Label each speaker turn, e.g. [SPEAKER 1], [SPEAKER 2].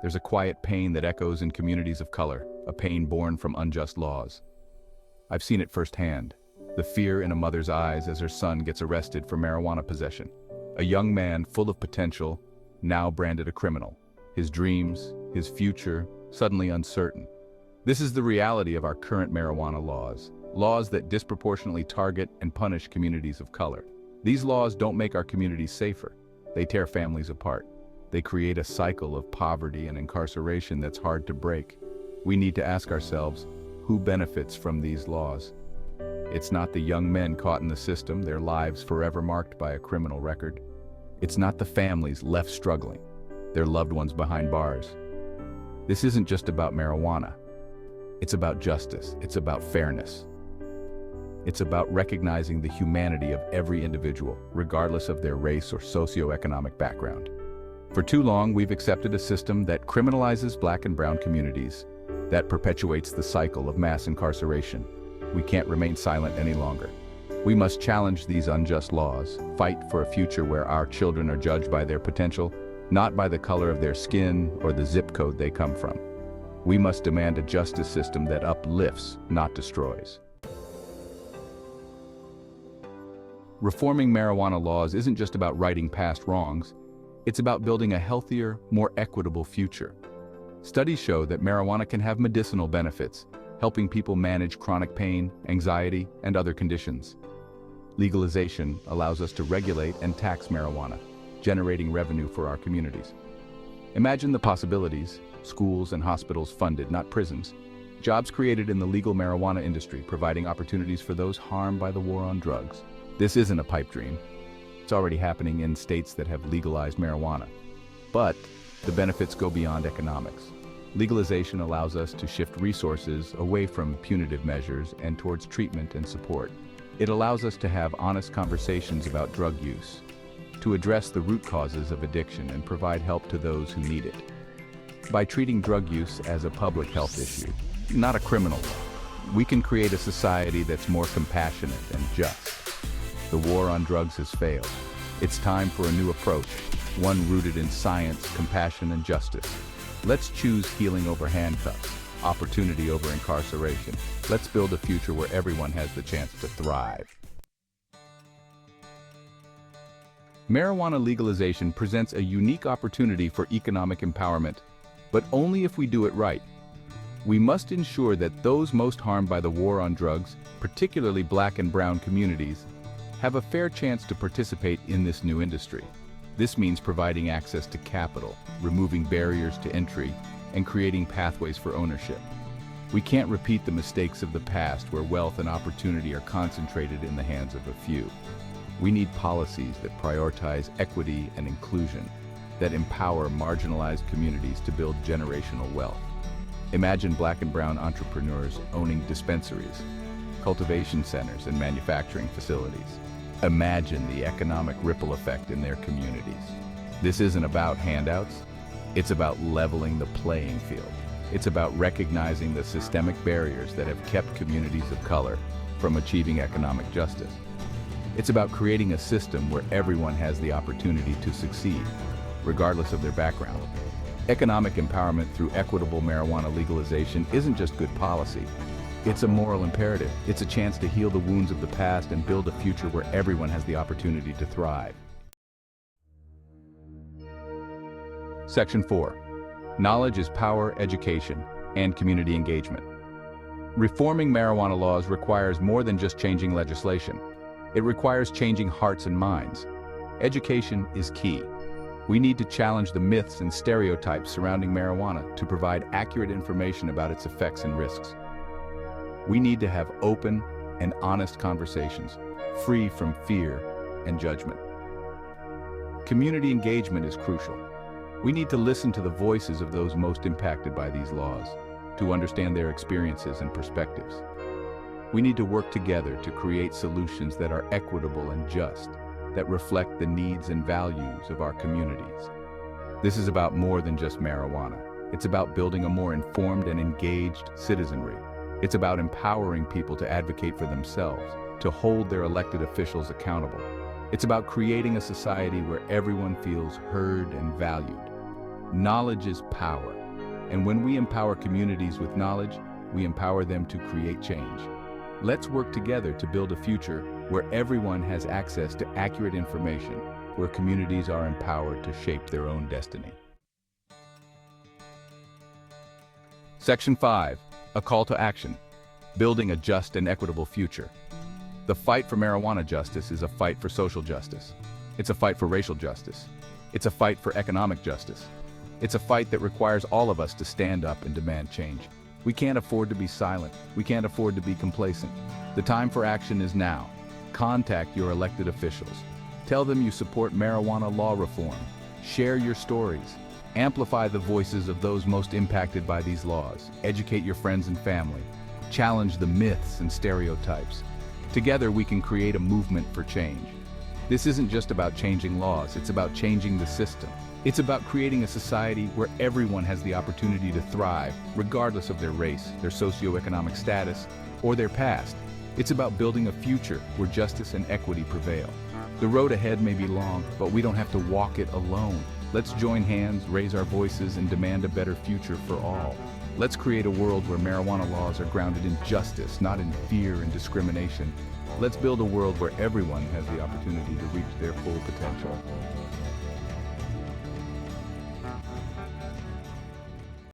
[SPEAKER 1] there's a quiet pain that echoes in communities of color, a pain born from unjust laws. I've seen it firsthand, the fear in a mother's eyes as her son gets arrested for marijuana possession. A young man full of potential, now branded a criminal. His dreams, his future, suddenly uncertain. This is the reality of our current marijuana laws, laws that disproportionately target and punish communities of color. These laws don't make our communities safer. They tear families apart. They create a cycle of poverty and incarceration that's hard to break. We need to ask ourselves, who benefits from these laws? It's not the young men caught in the system, their lives forever marked by a criminal record. It's not the families left struggling, their loved ones behind bars. This isn't just about marijuana. It's about justice. It's about fairness. It's about recognizing the humanity of every individual, regardless of their race or socioeconomic background. For too long, we've accepted a system that criminalizes Black and brown communities, that perpetuates the cycle of mass incarceration. We can't remain silent any longer. We must challenge these unjust laws, fight for a future where our children are judged by their potential, not by the color of their skin or the zip code they come from. We must demand a justice system that uplifts, not destroys. Reforming marijuana laws isn't just about righting past wrongs, it's about building a healthier, more equitable future. Studies show that marijuana can have medicinal benefits, helping people manage chronic pain, anxiety, and other conditions. Legalization allows us to regulate and tax marijuana, generating revenue for our communities. Imagine the possibilities: schools and hospitals funded, not prisons. Jobs created in the legal marijuana industry, providing opportunities for those harmed by the war on drugs. This isn't a pipe dream. It's already happening in states that have legalized marijuana. But the benefits go beyond economics. Legalization allows us to shift resources away from punitive measures and towards treatment and support. It allows us to have honest conversations about drug use, to address the root causes of addiction and provide help to those who need it. By treating drug use as a public health issue, not a criminal one, we can create a society that's more compassionate and just. The war on drugs has failed. It's time for a new approach, one rooted in science, compassion, and justice. Let's choose healing over handcuffs, opportunity over incarceration. Let's build a future where everyone has the chance to thrive. Marijuana legalization presents a unique opportunity for economic empowerment, but only if we do it right. We must ensure that those most harmed by the war on drugs, particularly Black and brown communities, have a fair chance to participate in this new industry. This means providing access to capital, removing barriers to entry, and creating pathways for ownership. We can't repeat the mistakes of the past where wealth and opportunity are concentrated in the hands of a few. We need policies that prioritize equity and inclusion, that empower marginalized communities to build generational wealth. Imagine Black and brown entrepreneurs owning dispensaries, cultivation centers, and manufacturing facilities. Imagine the economic ripple effect in their communities. This isn't about handouts. It's about leveling the playing field. It's about recognizing the systemic barriers that have kept communities of color from achieving economic justice. It's about creating a system where everyone has the opportunity to succeed, regardless of their background. Economic empowerment through equitable marijuana legalization isn't just good policy. It's a moral imperative. It's a chance to heal the wounds of the past and build a future where everyone has the opportunity to thrive. Section 4. Knowledge is power, education, and community engagement. Reforming marijuana laws requires more than just changing legislation. It requires changing hearts and minds. Education is key. We need to challenge the myths and stereotypes surrounding marijuana to provide accurate information about its effects and risks. We need to have open and honest conversations, free from fear and judgment. Community engagement is crucial. We need to listen to the voices of those most impacted by these laws, to understand their experiences and perspectives. We need to work together to create solutions that are equitable and just, that reflect the needs and values of our communities. This is about more than just marijuana. It's about building a more informed and engaged citizenry. It's about empowering people to advocate for themselves, to hold their elected officials accountable. It's about creating a society where everyone feels heard and valued. Knowledge is power. And when we empower communities with knowledge, we empower them to create change. Let's work together to build a future where everyone has access to accurate information, where communities are empowered to shape their own destiny. Section 5, a call to action, building a just and equitable future. The fight for marijuana justice is a fight for social justice. It's a fight for racial justice. It's a fight for economic justice. It's a fight that requires all of us to stand up and demand change. We can't afford to be silent. We can't afford to be complacent. The time for action is now. Contact your elected officials. Tell them you support marijuana law reform. Share your stories. Amplify the voices of those most impacted by these laws. Educate your friends and family. Challenge the myths and stereotypes. Together we can create a movement for change. This isn't just about changing laws, it's about changing the system. It's about creating a society where everyone has the opportunity to thrive, regardless of their race, their socioeconomic status, or their past. It's about building a future where justice and equity prevail. The road ahead may be long, but we don't have to walk it alone. Let's join hands, raise our voices, and demand a better future for all. Let's create a world where marijuana laws are grounded in justice, not in fear and discrimination. Let's build a world where everyone has the opportunity to reach their full potential.